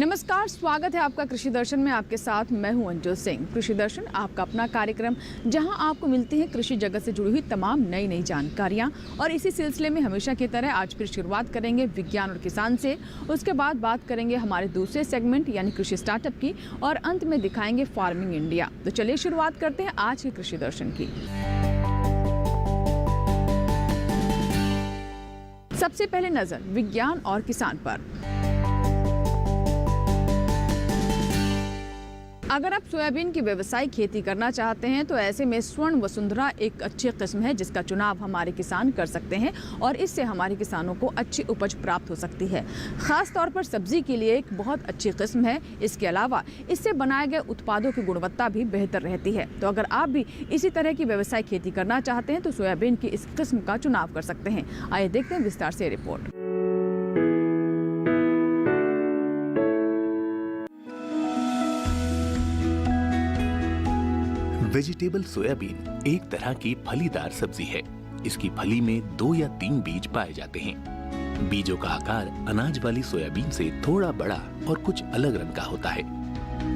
नमस्कार, स्वागत है आपका कृषि दर्शन में। आपके साथ मैं हूं अंजू सिंह। कृषि दर्शन आपका अपना कार्यक्रम जहां आपको मिलती है कृषि जगत से जुड़ी हुई तमाम नई जानकारियां। और इसी सिलसिले में हमेशा की तरह आज फिर शुरुआत करेंगे विज्ञान और किसान से। उसके बाद बात करेंगे हमारे दूसरे सेगमेंट यानी कृषि स्टार्टअप की, और अंत में दिखाएंगे फार्मिंग इंडिया। तो चलिए शुरुआत करते हैं आज के कृषि दर्शन की। सबसे पहले नजर विज्ञान और किसान पर। अगर आप सोयाबीन की व्यावसायिक खेती करना चाहते हैं तो ऐसे में स्वर्ण वसुंधरा एक अच्छी किस्म है जिसका चुनाव हमारे किसान कर सकते हैं और इससे हमारे किसानों को अच्छी उपज प्राप्त हो सकती है। खास तौर पर सब्जी के लिए एक बहुत अच्छी किस्म है। इसके अलावा इससे बनाए गए उत्पादों की गुणवत्ता भी बेहतर रहती है। तो अगर आप भी इसी तरह की व्यावसायिक खेती करना चाहते हैं तो सोयाबीन की इस किस्म का चुनाव कर सकते हैं। आइए देखते हैं विस्तार से रिपोर्ट। वेजिटेबल सोयाबीन एक तरह की फलीदार सब्जी है। इसकी फली में 2 या 3 बीज पाए जाते हैं। बीजों का आकार अनाज वाली सोयाबीन से थोड़ा बड़ा और कुछ अलग रंग का होता है।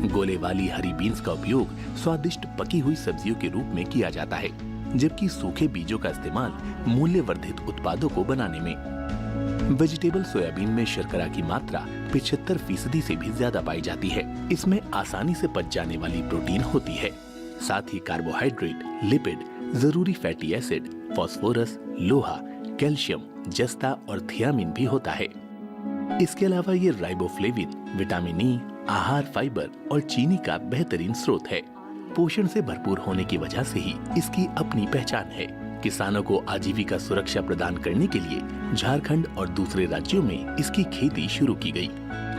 गोले वाली हरी बीन्स का उपयोग स्वादिष्ट पकी हुई सब्जियों के रूप में किया जाता है, जबकि सूखे बीजों का इस्तेमाल मूल्यवर्धित उत्पादों को बनाने में। वेजिटेबल सोयाबीन में शर्करा की मात्रा 75% से भी ज्यादा पाई जाती है। इसमें आसानी से पच जाने वाली प्रोटीन होती है। साथ ही कार्बोहाइड्रेट, लिपिड, जरूरी फैटी एसिड, फास्फोरस, लोहा, कैल्शियम, जस्ता और थियामिन भी होता है। इसके अलावा ये राइबोफ्लेविन, विटामिन ई, आहार फाइबर और चीनी का बेहतरीन स्रोत है। पोषण से भरपूर होने की वजह से ही इसकी अपनी पहचान है। किसानों को आजीविका सुरक्षा प्रदान करने के लिए झारखंड और दूसरे राज्यों में इसकी खेती शुरू की गई।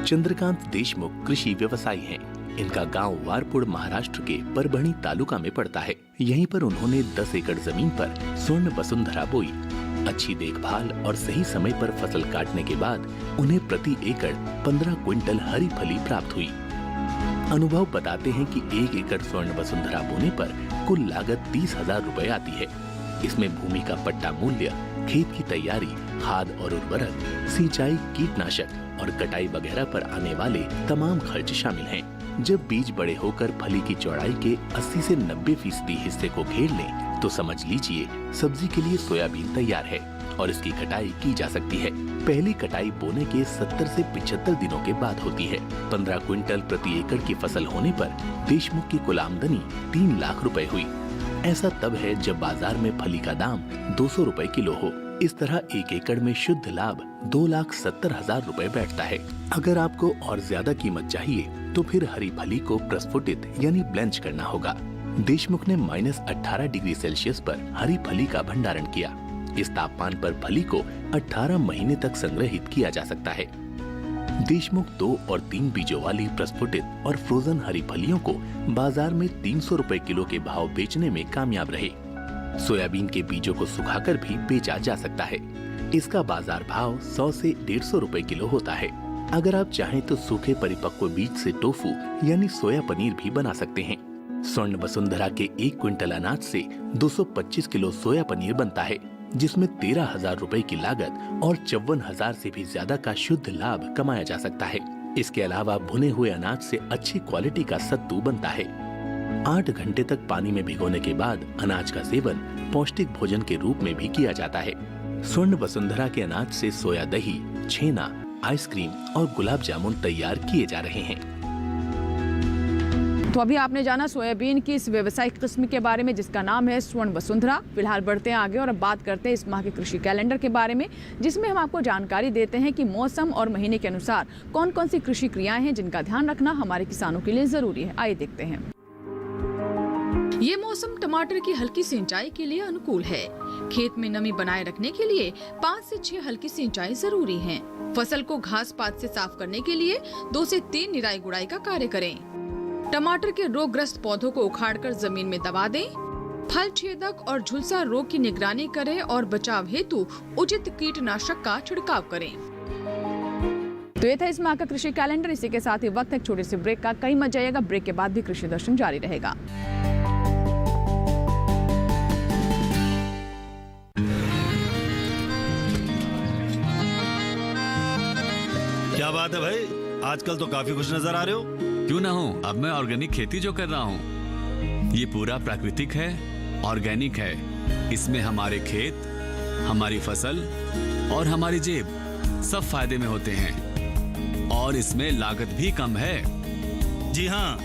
चंद्रकांत देशमुख कृषि व्यवसायी हैं। इनका गांव वारपुड़ महाराष्ट्र के परभणी तालुका में पड़ता है। यहीं पर उन्होंने 10 एकड़ जमीन पर स्वर्ण वसुंधरा बोई। अच्छी देखभाल और सही समय पर फसल काटने के बाद उन्हें प्रति एकड़ 15 क्विंटल हरी फली प्राप्त हुई। अनुभव बताते हैं कि 1 एकड़ स्वर्ण वसुंधरा बोने पर कुल लागत 30,000 रुपए आती है। इसमें भूमि का पट्टा मूल्य, खेत की तैयारी, खाद और उर्वरक, सिंचाई, कीटनाशक और कटाई वगैरह पर आने वाले तमाम खर्च शामिल हैं। जब बीज बड़े होकर फली की चौड़ाई के 80 से 90% हिस्से को घेर लें, तो समझ लीजिए सब्जी के लिए सोयाबीन तैयार है और इसकी कटाई की जा सकती है। पहली कटाई बोने के 70 से 75 दिनों के बाद होती है। 15 क्विंटल प्रति एकड़ की फसल होने पर देशमुख की कुल आमदनी 3 लाख रुपए हुई। ऐसा तब है जब बाजार में फली का दाम 200 रुपए किलो हो। इस तरह 1 एकड़ में शुद्ध लाभ 2,70,000 रुपए बैठता है। अगर आपको और ज्यादा कीमत चाहिए तो फिर हरी फली को प्रस्फुटित यानी ब्लेंच करना होगा। देशमुख ने -18 डिग्री सेल्सियस पर हरी फली का भंडारण किया। इस तापमान पर फली को 18 महीने तक संग्रहित किया जा सकता है। देशमुख 2 और 3 बीजों वाली प्रस्फुटित और फ्रोजन हरी फलियों को बाजार में 300 रुपए किलो के भाव बेचने में कामयाब रहे। सोयाबीन के बीजों को सुखाकर भी बेचा जा सकता है। इसका बाजार भाव 100 से 150 रुपए किलो होता है। अगर आप चाहें तो सूखे परिपक्व बीज से टोफू यानी सोया पनीर भी बना सकते हैं। स्वर्ण वसुंधरा के 1 क्विंटल अनाज से 225 किलो सोया पनीर बनता है, जिसमें 13,000 रुपए की लागत और 54,000 से भी ज्यादा का शुद्ध लाभ कमाया जा सकता है। इसके अलावा भुने हुए अनाज से अच्छी क्वालिटी का सत्तू बनता है। 8 घंटे तक पानी में भिगोने के बाद अनाज का सेवन पौष्टिक भोजन के रूप में भी किया जाता है। स्वर्ण वसुंधरा के अनाज से सोया दही, छेना, आइसक्रीम और गुलाब जामुन तैयार किए जा रहे हैं। तो अभी आपने जाना सोयाबीन की इस व्यावसायिक किस्म के बारे में जिसका नाम है स्वर्ण वसुंधरा। फिलहाल बढ़ते हैं आगे और अब बात करते हैं इस माह के कृषि कैलेंडर के बारे में, जिसमें हम आपको जानकारी देते हैं कि मौसम और महीने के अनुसार कौन कौन सी कृषि क्रियाएं हैं जिनका ध्यान रखना हमारे किसानों के लिए जरूरी है। आइए देखते हैं। ये मौसम टमाटर की हल्की सिंचाई के लिए अनुकूल है। खेत में नमी बनाए रखने के लिए 5 से 6 हल्की सिंचाई जरूरी है। फसल को घास पात से साफ करने के लिए 2 से 3 निराई गुड़ाई का कार्य करें। टमाटर के रोगग्रस्त पौधों को उखाड़कर जमीन में दबा दें। फल छेदक और झुलसा रोग की निगरानी करें और बचाव हेतु उचित कीटनाशक का छिड़काव करें। तो ये था इस माह का कृषि कैलेंडर। इसी के साथ ही वक्त है एक छोटे से ब्रेक का। कहीं मत जाइएगा, ब्रेक के बाद भी कृषि दर्शन जारी रहेगा। क्या बात है भाई, आजकल तो काफी खुश नजर आ रहे हो। क्यों ना हो, अब मैं ऑर्गेनिक खेती जो कर रहा हूँ ये पूरा प्राकृतिक है, ऑर्गेनिक है। इसमें हमारे खेत, हमारी फसल और हमारी जेब सब फायदे में होते हैं और इसमें लागत भी कम है। जी हाँ,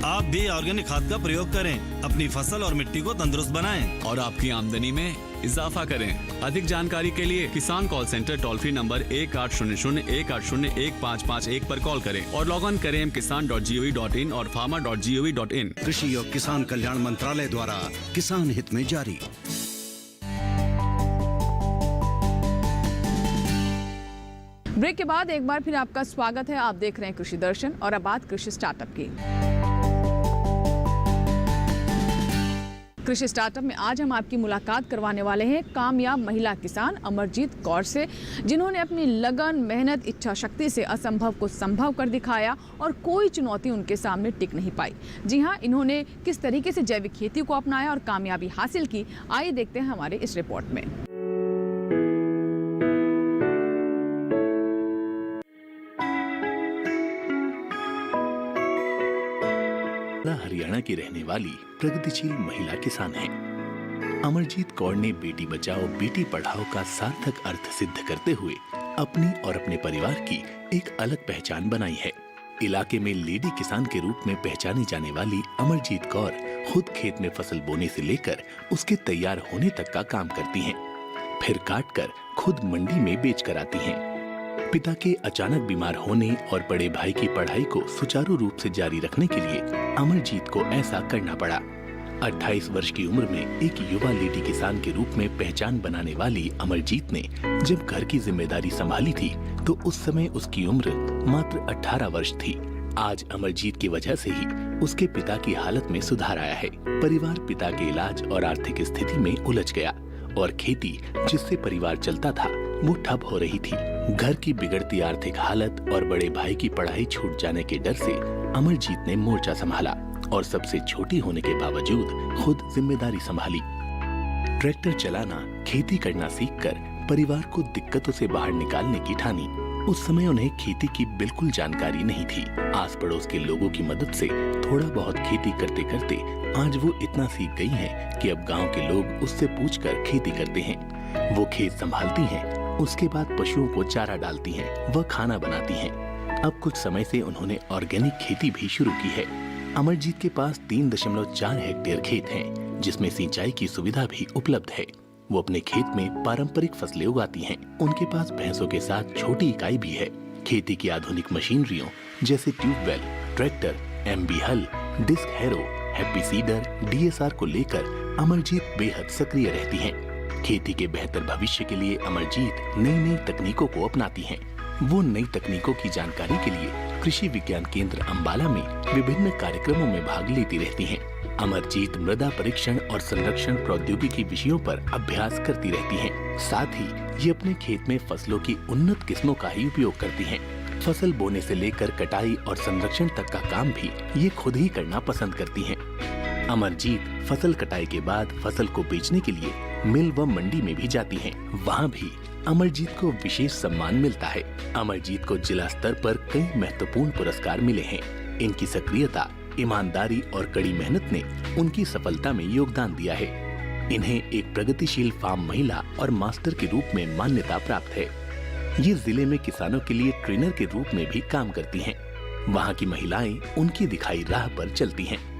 आप भी ऑर्गेनिक खाद का प्रयोग करें, अपनी फसल और मिट्टी को तंदुरुस्त बनाएं और आपकी आमदनी में इजाफा करें। अधिक जानकारी के लिए किसान call centre toll free number 1800-180-1551 पर कॉल करें और लॉग ऑन करें kisan.gov.in और farmer.gov.in। कृषि और किसान कल्याण मंत्रालय द्वारा किसान हित में जारी। ब्रेक के बाद एक बार फिर आपका स्वागत है। आप देख रहे हैं कृषि दर्शन और अब बात कृषि स्टार्टअप की। कृषि स्टार्टअप में आज हम आपकी मुलाकात करवाने वाले हैं कामयाब महिला किसान अमरजीत कौर से, जिन्होंने अपनी लगन, मेहनत, इच्छा शक्ति से असंभव को संभव कर दिखाया और कोई चुनौती उनके सामने टिक नहीं पाई। जी हाँ, इन्होंने किस तरीके से जैविक खेती को अपनाया और कामयाबी हासिल की, आइए देखते हैं हमारे इस रिपोर्ट में। हरियाणा की रहने वाली प्रगतिशील महिला किसान हैं। अमरजीत कौर ने बेटी बचाओ बेटी पढ़ाओ का सार्थक अर्थ सिद्ध करते हुए अपनी और अपने परिवार की एक अलग पहचान बनाई है। इलाके में लेडी किसान के रूप में पहचानी जाने वाली अमरजीत कौर खुद खेत में फसल बोने से लेकर उसके तैयार होने तक का काम करती हैं, फिर काट कर खुद मंडी में बेच कर आती हैं। पिता के अचानक बीमार होने और बड़े भाई की पढ़ाई को सुचारू रूप से जारी रखने के लिए अमरजीत को ऐसा करना पड़ा। 28 वर्ष की उम्र में एक युवा लेडी किसान के रूप में पहचान बनाने वाली अमरजीत ने जब घर की जिम्मेदारी संभाली थी तो उस समय उसकी उम्र मात्र 18 वर्ष थी। आज अमरजीत की वजह से ही उसके पिता की हालत में सुधार आया है। परिवार पिता के इलाज और आर्थिक स्थिति में उलझ गया और खेती जिससे परिवार चलता था वो ठप हो रही थी। घर की बिगड़ती आर्थिक हालत और बड़े भाई की पढ़ाई छूट जाने के डर से अमरजीत ने मोर्चा संभाला और सबसे छोटी होने के बावजूद खुद जिम्मेदारी संभाली। ट्रैक्टर चलाना, खेती करना सीखकर परिवार को दिक्कतों से बाहर निकालने की ठानी। उस समय उन्हें खेती की बिल्कुल जानकारी नहीं थी। आस पड़ोस के लोगों की मदद से थोड़ा बहुत खेती करते करते आज वो इतना सीख गई हैं कि अब गांव के लोग उससे पूछकर खेती करते हैं। वो खेत संभालती हैं, उसके बाद पशुओं को चारा डालती हैं, वह खाना बनाती हैं। अब कुछ समय से उन्होंने ऑर्गेनिक खेती भी शुरू की है। अमरजीत के पास 3.4 हेक्टेयर खेत हैं, जिसमें सिंचाई की सुविधा भी उपलब्ध है। वो अपने खेत में पारंपरिक फसलें उगाती हैं। उनके पास भैंसों के साथ छोटी इकाई भी है। खेती की आधुनिक मशीनरियों जैसे ट्यूबवेल, ट्रैक्टर, MB हल, disc harrow, happy seeder, DSR को लेकर अमरजीत बेहद सक्रिय रहती हैं। खेती के बेहतर भविष्य के लिए अमरजीत नई नई तकनीकों को अपनाती हैं। वो नई तकनीकों की जानकारी के लिए कृषि विज्ञान केंद्र अंबाला में विभिन्न कार्यक्रमों में भाग लेती रहती हैं। अमरजीत मृदा परीक्षण और संरक्षण प्रौद्योगिकी विषयों पर अभ्यास करती रहती हैं। साथ ही ये अपने खेत में फसलों की उन्नत किस्मों का ही उपयोग करती हैं। फसल बोने से लेकर कटाई और संरक्षण तक का काम भी ये खुद ही करना पसंद करती हैं। अमरजीत फसल कटाई के बाद फसल को बेचने के लिए मिल व मंडी में भी जाती हैं। वहाँ भी अमरजीत को विशेष सम्मान मिलता है। अमरजीत को जिला स्तर पर कई महत्वपूर्ण पुरस्कार मिले हैं। इनकी सक्रियता, ईमानदारी और कड़ी मेहनत ने उनकी सफलता में योगदान दिया है। इन्हें एक प्रगतिशील फार्म महिला और मास्टर के रूप में मान्यता प्राप्त है। ये जिले में किसानों के लिए ट्रेनर के रूप में भी काम करती हैं। वहाँ की महिलाएं उनकी दिखाई राह पर चलती हैं।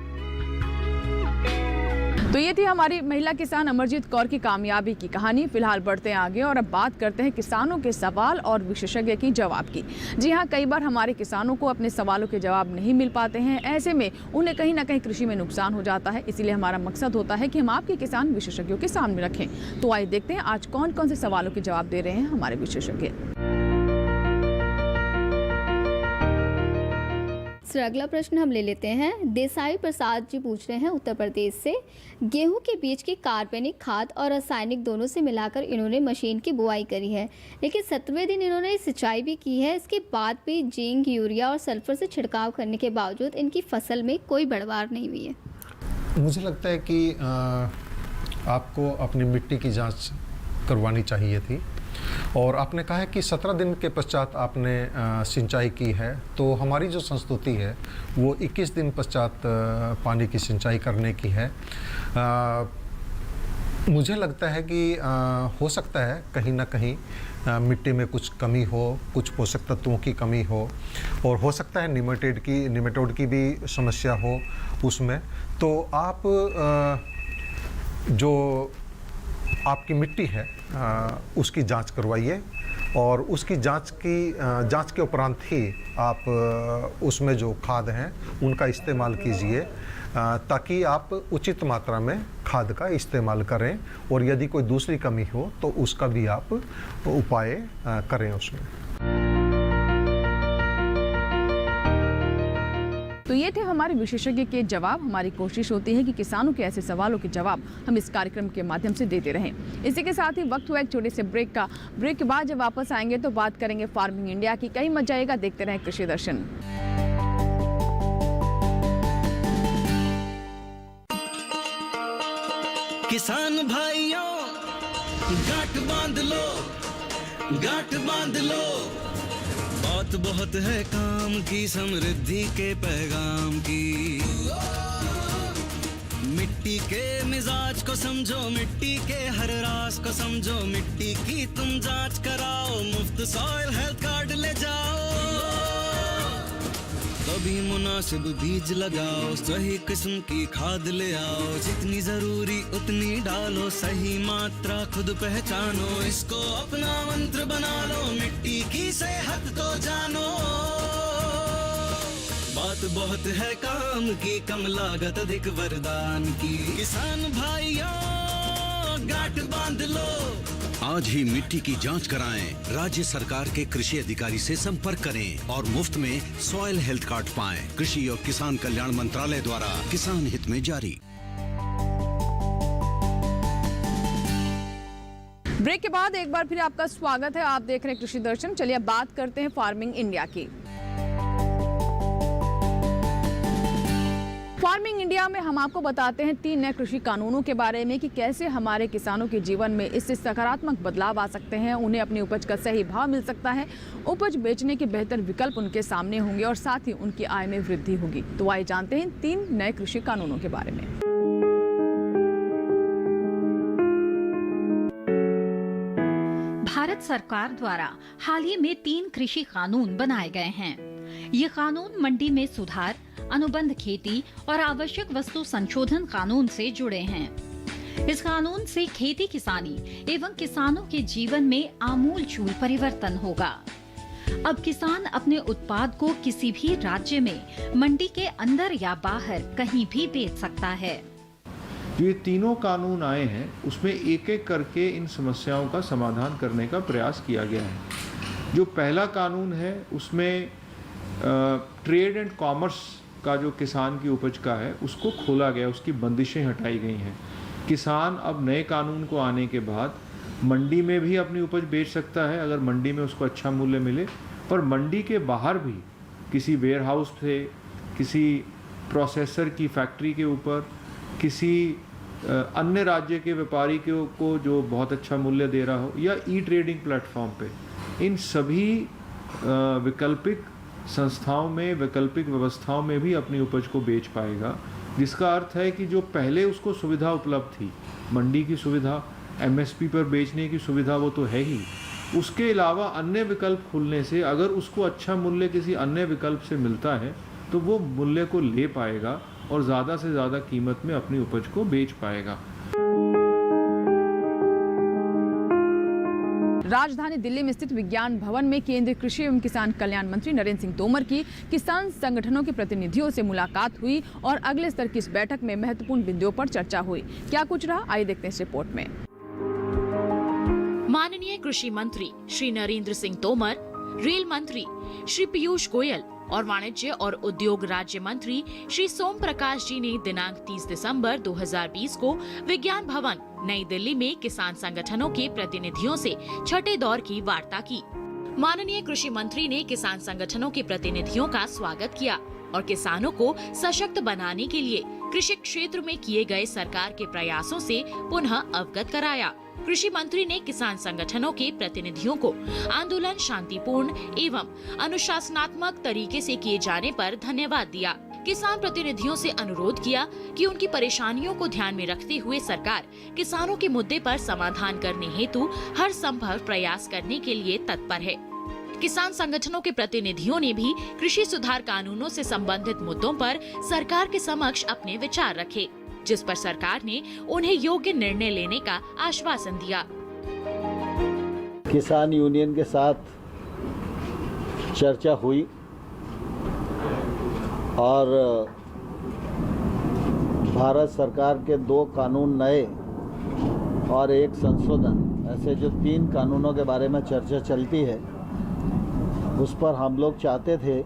तो ये थी हमारी महिला किसान अमरजीत कौर की कामयाबी की कहानी। फिलहाल बढ़ते हैं आगे और अब बात करते हैं किसानों के सवाल और विशेषज्ञ की जवाब की। जी हाँ, कई बार हमारे किसानों को अपने सवालों के जवाब नहीं मिल पाते हैं। ऐसे में उन्हें कहीं ना कहीं कृषि में नुकसान हो जाता है। इसीलिए हमारा मकसद होता है कि हम आपके किसान विशेषज्ञों के सामने रखें। तो आइए देखते हैं आज कौन कौन से सवालों के जवाब दे रहे हैं हमारे विशेषज्ञ। सर, अगला प्रश्न हम ले लेते हैं। देसाई प्रसाद जी पूछ रहे हैं उत्तर प्रदेश से। गेहूं के बीज की कार्बनिक खाद और रासायनिक दोनों से मिलाकर इन्होंने मशीन की बुआई करी है, लेकिन 7वें दिन इन्होंने सिंचाई भी की है। इसके बाद भी जिंक, यूरिया और सल्फर से छिड़काव करने के बावजूद इनकी फसल में कोई बढ़वार नहीं हुई है। मुझे लगता है कि आपको अपनी मिट्टी की जांच करवानी चाहिए थी और आपने कहा है कि 17 दिन के पश्चात आपने सिंचाई की है, तो हमारी जो संस्तुति है वो 21 दिन पश्चात पानी की सिंचाई करने की है। मुझे लगता है कि हो सकता है कहीं ना कहीं मिट्टी में कुछ कमी हो, कुछ पोषक तत्वों की कमी हो, और हो सकता है निमेटोड की भी समस्या हो उसमें। तो आप जो आपकी मिट्टी है उसकी जांच करवाइए, और उसकी जांच के उपरांत ही आप उसमें जो खाद हैं उनका इस्तेमाल कीजिए, ताकि आप उचित मात्रा में खाद का इस्तेमाल करें, और यदि कोई दूसरी कमी हो तो उसका भी आप उपाय करें उसमें। तो ये थे हमारे विशेषज्ञ के जवाब। हमारी कोशिश होती है कि किसानों के ऐसे सवालों के जवाब हम इस कार्यक्रम के माध्यम से देते रहें। इसी के साथ ही वक्त हुआ एक छोटे से ब्रेक का। ब्रेक के बाद जब वापस आएंगे तो बात करेंगे फार्मिंग इंडिया की। कहीं मत जाइएगा, देखते रहें कृषि दर्शन। किसान भाइयों, गांठ बांध लो, गांठ बांध लो, बात बहुत है काम की, समृद्धि के पैगाम की। मिट्टी के मिजाज को समझो, मिट्टी के हर राज को समझो, मिट्टी की तुम जांच कराओ, मुफ्त सॉइल हेल्थ कार्ड ले जाओ। कभी मुनासिब बीज लगाओ, सही किस्म की खाद ले आओ, जितनी जरूरी उतनी डालो, सही मात्रा खुद पहचानो, इसको अपना मंत्र बना लो, मिट्टी की सेहत को जानो। बात बहुत है काम की, कम लागत अधिक वरदान की। किसान भाइयों, गांठ बांध लो, आज ही मिट्टी की जांच कराएं। राज्य सरकार के कृषि अधिकारी से संपर्क करें और मुफ्त में सॉइल हेल्थ कार्ड पाएं। कृषि और किसान कल्याण मंत्रालय द्वारा किसान हित में जारी। ब्रेक के बाद एक बार फिर आपका स्वागत है। आप देख रहे हैं कृषि दर्शन। चलिए अब बात करते हैं फार्मिंग इंडिया की। फार्मिंग इंडिया में हम आपको बताते हैं 3 नए कृषि कानूनों के बारे में कि कैसे हमारे किसानों के जीवन में इससे सकारात्मक बदलाव आ सकते हैं, उन्हें अपनी उपज का सही भाव मिल सकता है, उपज बेचने के बेहतर विकल्प उनके सामने होंगे और साथ ही उनकी आय में वृद्धि होगी। तो आइए जानते हैं 3 नए कृषि कानूनों के बारे में। भारत सरकार द्वारा हाल ही में 3 कृषि कानून बनाए गए हैं। ये कानून मंडी में सुधार, अनुबंध खेती और आवश्यक वस्तु संशोधन कानून से जुड़े हैं। इस कानून से खेती किसानी एवं किसानों के जीवन में आमूलचूल परिवर्तन होगा। अब किसान अपने उत्पाद को किसी भी राज्य में मंडी के अंदर या बाहर कहीं भी बेच सकता है। जो ये तीनों कानून आए हैं उसमें एक एक करके इन समस्याओं का समाधान करने का प्रयास किया गया है। जो पहला कानून है उसमें ट्रेड एंड कॉमर्स का जो किसान की उपज का है उसको खोला गया, उसकी बंदिशें हटाई गई हैं। किसान अब नए कानून को आने के बाद मंडी में भी अपनी उपज बेच सकता है अगर मंडी में उसको अच्छा मूल्य मिले, पर मंडी के बाहर भी किसी वेयर हाउस से, किसी प्रोसेसर की फैक्ट्री के ऊपर, किसी अन्य राज्य के व्यापारी को जो बहुत अच्छा मूल्य दे रहा हो, या ई ट्रेडिंग प्लेटफॉर्म पे, इन सभी वैकल्पिक संस्थाओं में, वैकल्पिक व्यवस्थाओं में भी अपनी उपज को बेच पाएगा। जिसका अर्थ है कि जो पहले उसको सुविधा उपलब्ध थी, मंडी की सुविधा, एमएसपी पर बेचने की सुविधा, वो तो है ही, उसके अलावा अन्य विकल्प खुलने से अगर उसको अच्छा मूल्य किसी अन्य विकल्प से मिलता है तो वो मूल्य को ले पाएगा और ज़्यादा से ज़्यादा कीमत में अपनी उपज को बेच पाएगा। राजधानी दिल्ली में स्थित विज्ञान भवन में केंद्रीय कृषि एवं किसान कल्याण मंत्री नरेंद्र सिंह तोमर की किसान संगठनों के प्रतिनिधियों से मुलाकात हुई और अगले स्तर की इस बैठक में महत्वपूर्ण बिंदुओं पर चर्चा हुई। क्या कुछ रहा, आइए देखते हैं इस रिपोर्ट में। माननीय कृषि मंत्री श्री नरेंद्र सिंह तोमर, रेल मंत्री श्री पीयूष गोयल और वाणिज्य और उद्योग राज्य मंत्री श्री सोम प्रकाश जी ने दिनांक 30 दिसंबर 2020 को विज्ञान भवन नई दिल्ली में किसान संगठनों के प्रतिनिधियों से छठे दौर की वार्ता की। माननीय कृषि मंत्री ने किसान संगठनों के प्रतिनिधियों का स्वागत किया और किसानों को सशक्त बनाने के लिए कृषि क्षेत्र में किए गए सरकार के प्रयासों से पुनः अवगत कराया। कृषि मंत्री ने किसान संगठनों के प्रतिनिधियों को आंदोलन शांतिपूर्ण एवं अनुशासनात्मक तरीके से किए जाने पर धन्यवाद दिया। किसान प्रतिनिधियों से अनुरोध किया कि उनकी परेशानियों को ध्यान में रखते हुए सरकार किसानों के मुद्दे पर समाधान करने हेतु हर संभव प्रयास करने के लिए तत्पर है। किसान संगठनों के प्रतिनिधियों ने भी कृषि सुधार कानूनों से संबंधित मुद्दों पर सरकार के समक्ष अपने विचार रखे, जिस पर सरकार ने उन्हें योग्य निर्णय लेने का आश्वासन दिया। किसान यूनियन के साथ चर्चा हुई और भारत सरकार के 2 कानून नए और 1 संशोधन, ऐसे जो 3 कानूनों के बारे में चर्चा चलती है, उस पर हम लोग चाहते थे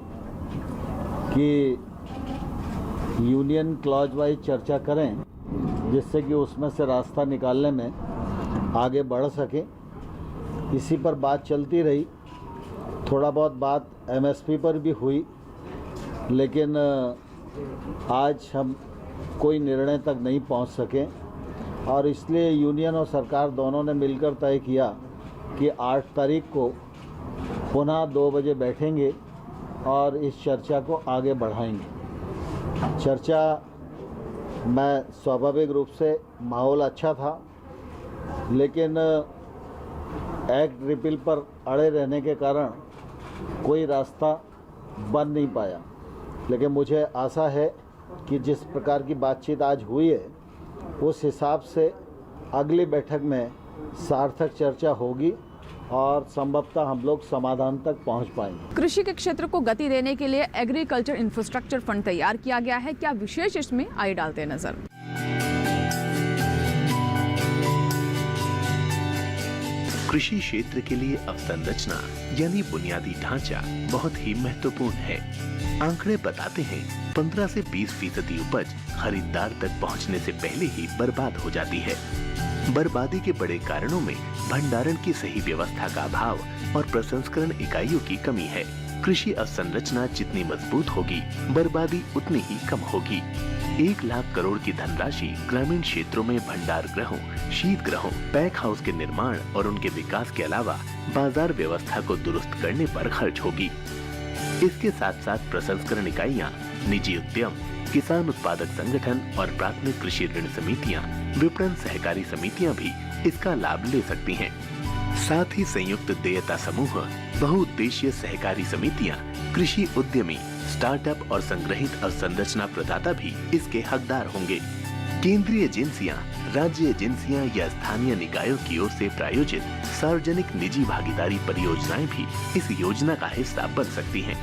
कि यूनियन क्लॉज वाइज चर्चा करें, जिससे कि उसमें से रास्ता निकालने में आगे बढ़ सके। इसी पर बात चलती रही। थोड़ा बहुत बात एमएसपी पर भी हुई, लेकिन आज हम कोई निर्णय तक नहीं पहुंच सके और इसलिए यूनियन और सरकार दोनों ने मिलकर तय किया कि 8 तारीख को पुनः 2 बजे बैठेंगे और इस चर्चा को आगे बढ़ाएंगे। चर्चा में स्वाभाविक रूप से माहौल अच्छा था, लेकिन एक्ट रिपील पर अड़े रहने के कारण कोई रास्ता बन नहीं पाया। लेकिन मुझे आशा है कि जिस प्रकार की बातचीत आज हुई है, उस हिसाब से अगली बैठक में सार्थक चर्चा होगी और संभवतः हम लोग समाधान तक पहुंच पाएंगे। कृषि के क्षेत्र को गति देने के लिए एग्रीकल्चर इंफ्रास्ट्रक्चर फंड तैयार किया गया है। क्या विशेष इसमें आइए डालते हैं नजर। कृषि क्षेत्र के लिए अवसंरचना यानी बुनियादी ढांचा बहुत ही महत्वपूर्ण है। आंकड़े बताते हैं 15 से 20% उपज खरीदार तक पहुंचने से पहले ही बर्बाद हो जाती है। बर्बादी के बड़े कारणों में भंडारण की सही व्यवस्था का अभाव और प्रसंस्करण इकाइयों की कमी है। कृषि अवसंरचना जितनी मजबूत होगी, बर्बादी उतनी ही कम होगी। 1 लाख करोड़ की धनराशि ग्रामीण क्षेत्रों में भंडार गृहों, शीत गृहों, पैक हाउस के निर्माण और उनके विकास के अलावा बाजार व्यवस्था को दुरुस्त करने पर खर्च होगी। इसके साथ साथ प्रसंस्करण इकाइयां, निजी उद्यम, किसान उत्पादक संगठन और प्राथमिक कृषि ऋण समितियां, विपणन सहकारी समितियां भी इसका लाभ ले सकती हैं। साथ ही संयुक्त देयता समूह, बहुउद्देशीय सहकारी समितियां, कृषि उद्यमी, स्टार्टअप और संग्रहित अवसंरचना प्रदाता भी इसके हकदार होंगे। केंद्रीय एजेंसियां, राज्य एजेंसियां या स्थानीय निकायों की ओर से प्रायोजित सार्वजनिक निजी भागीदारी परियोजनाएं भी इस योजना का हिस्सा बन सकती हैं।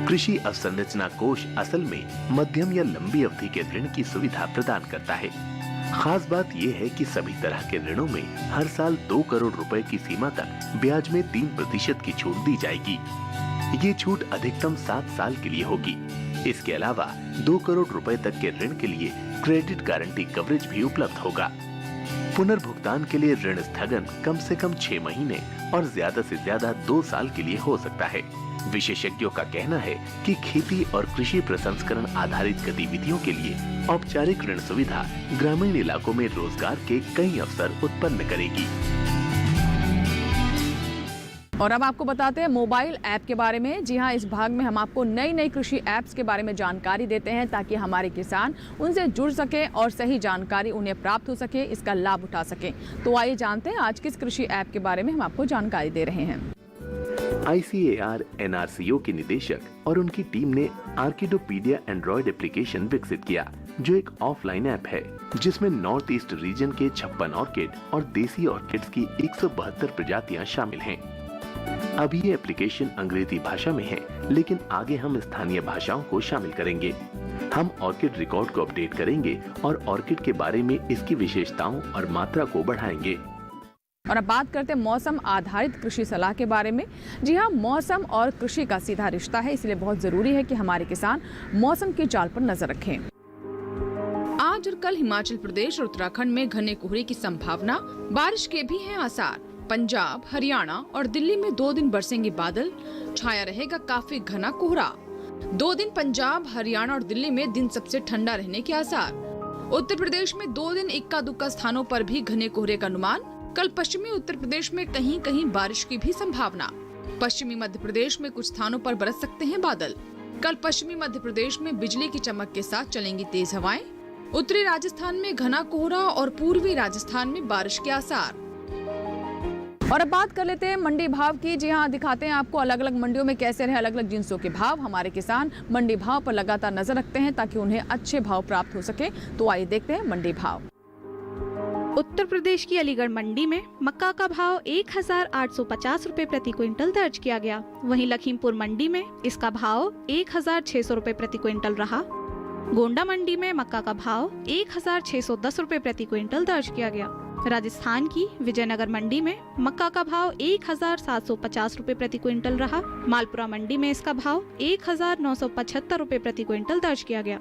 कृषि अवसंरचना कोष असल में मध्यम या लंबी अवधि के ऋण की सुविधा प्रदान करता है। खास बात यह है कि सभी तरह के ऋणों में हर साल 2 करोड़ रुपए की सीमा तक ब्याज में 3% की छूट दी जाएगी। ये छूट अधिकतम 7 साल के लिए होगी। इसके अलावा 2 करोड़ रुपए तक के ऋण के लिए क्रेडिट गारंटी कवरेज भी उपलब्ध होगा। पुनर्भुगतान के लिए ऋण स्थगन कम से कम 6 महीने और ज्यादा से ज्यादा 2 साल के लिए हो सकता है। विशेषज्ञों का कहना है कि खेती और कृषि प्रसंस्करण आधारित गतिविधियों के लिए औपचारिक ऋण सुविधा ग्रामीण इलाकों में रोजगार के कई अवसर उत्पन्न करेगी। और अब आपको बताते हैं मोबाइल ऐप के बारे में। जी हाँ, इस भाग में हम आपको नई कृषि ऐप्स के बारे में जानकारी देते हैं ताकि हमारे किसान उनसे जुड़ सके और सही जानकारी उन्हें प्राप्त हो सके, इसका लाभ उठा सके। तो आइए जानते हैं आज किस कृषि ऐप के बारे में हम आपको जानकारी दे रहे हैं। ICAR NRCO के निदेशक और उनकी टीम ने आर्किडोपीडिया एंड्रॉइड एप्लीकेशन विकसित किया, जो एक ऑफलाइन ऐप है जिसमें नॉर्थ ईस्ट रीजन के 56 ऑर्किड और देसी ऑर्किड्स की 172 प्रजातियां शामिल हैं। अभी ये एप्लीकेशन अंग्रेजी भाषा में है, लेकिन आगे हम स्थानीय भाषाओं को शामिल करेंगे। हम ऑर्किड रिकॉर्ड को अपडेट करेंगे और ऑर्किड के बारे में इसकी विशेषताओं और मात्रा को बढ़ाएंगे। और अब बात करते हैं मौसम आधारित कृषि सलाह के बारे में। जी हाँ, मौसम और कृषि का सीधा रिश्ता है, इसलिए बहुत जरूरी है कि हमारे किसान मौसम की चाल पर नजर रखें। आज और कल हिमाचल प्रदेश और उत्तराखंड में घने कोहरे की संभावना, बारिश के भी हैं आसार। पंजाब, हरियाणा और दिल्ली में 2 दिन बरसेंगे बादल, छाया रहेगा काफी घना कोहरा। 2 दिन पंजाब, हरियाणा और दिल्ली में दिन सबसे ठंडा रहने के आसार। उत्तर प्रदेश में 2 दिन इक्का दुक्का स्थानों पर भी घने कोहरे का अनुमान। कल पश्चिमी उत्तर प्रदेश में कहीं कहीं बारिश की भी संभावना। पश्चिमी मध्य प्रदेश में कुछ स्थानों पर बरस सकते हैं बादल। कल पश्चिमी मध्य प्रदेश में बिजली की चमक के साथ चलेंगी तेज हवाएं। उत्तरी राजस्थान में घना कोहरा और पूर्वी राजस्थान में बारिश के आसार। और अब बात कर लेते हैं मंडी भाव की। जी हाँ, दिखाते हैं आपको अलग अलग मंडियों में कैसे रहे अलग अलग जिन्सों के भाव। हमारे किसान मंडी भाव पर लगातार नजर रखते हैं ताकि उन्हें अच्छे भाव प्राप्त हो सके। तो आइए देखते हैं मंडी भाव। उत्तर प्रदेश की अलीगढ़ मंडी में मक्का का भाव 1850 रुपए प्रति क्विंटल दर्ज किया गया। वहीं लखीमपुर मंडी में इसका भाव 1600 रुपए प्रति क्विंटल रहा। गोंडा मंडी में मक्का का भाव 1610 रुपए प्रति क्विंटल दर्ज किया गया। राजस्थान की विजयनगर मंडी में मक्का का भाव 1750 रुपए प्रति क्विंटल रहा। मालपुरा मंडी में इसका भाव 1975 रुपए प्रति क्विंटल दर्ज किया गया।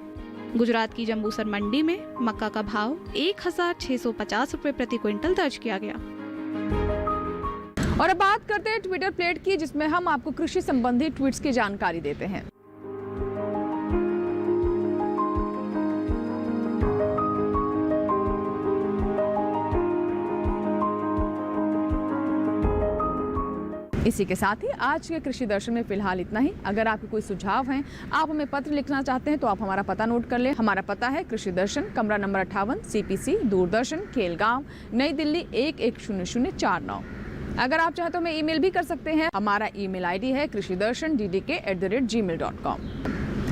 गुजरात की जंबूसर मंडी में मक्का का भाव 1650 रुपए प्रति क्विंटल दर्ज किया गया। और अब बात करते हैं ट्विटर प्लेट की, जिसमें हम आपको कृषि संबंधी ट्वीट्स की जानकारी देते हैं। इसी के साथ ही आज के कृषि दर्शन में फिलहाल इतना ही। अगर आपके कोई सुझाव हैं, आप हमें पत्र लिखना चाहते हैं तो आप हमारा पता नोट कर लें। हमारा पता है कृषि दर्शन, कमरा नंबर 58, CPC, दूरदर्शन, खेलगांव, नई दिल्ली 110049। अगर आप चाहें तो हमें ईमेल भी कर सकते हैं। हमारा ईमेल ID है krishidarshan@gmail.com।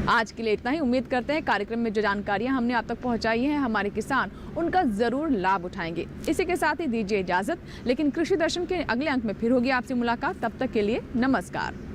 आज के लिए इतना ही। उम्मीद करते हैं कार्यक्रम में जो जानकारियां हमने आप तक पहुंचाई हैं हमारे किसान उनका जरूर लाभ उठाएंगे। इसी के साथ ही दीजिए इजाजत, लेकिन कृषि दर्शन के अगले अंक में फिर होगी आपसे मुलाकात। तब तक के लिए नमस्कार।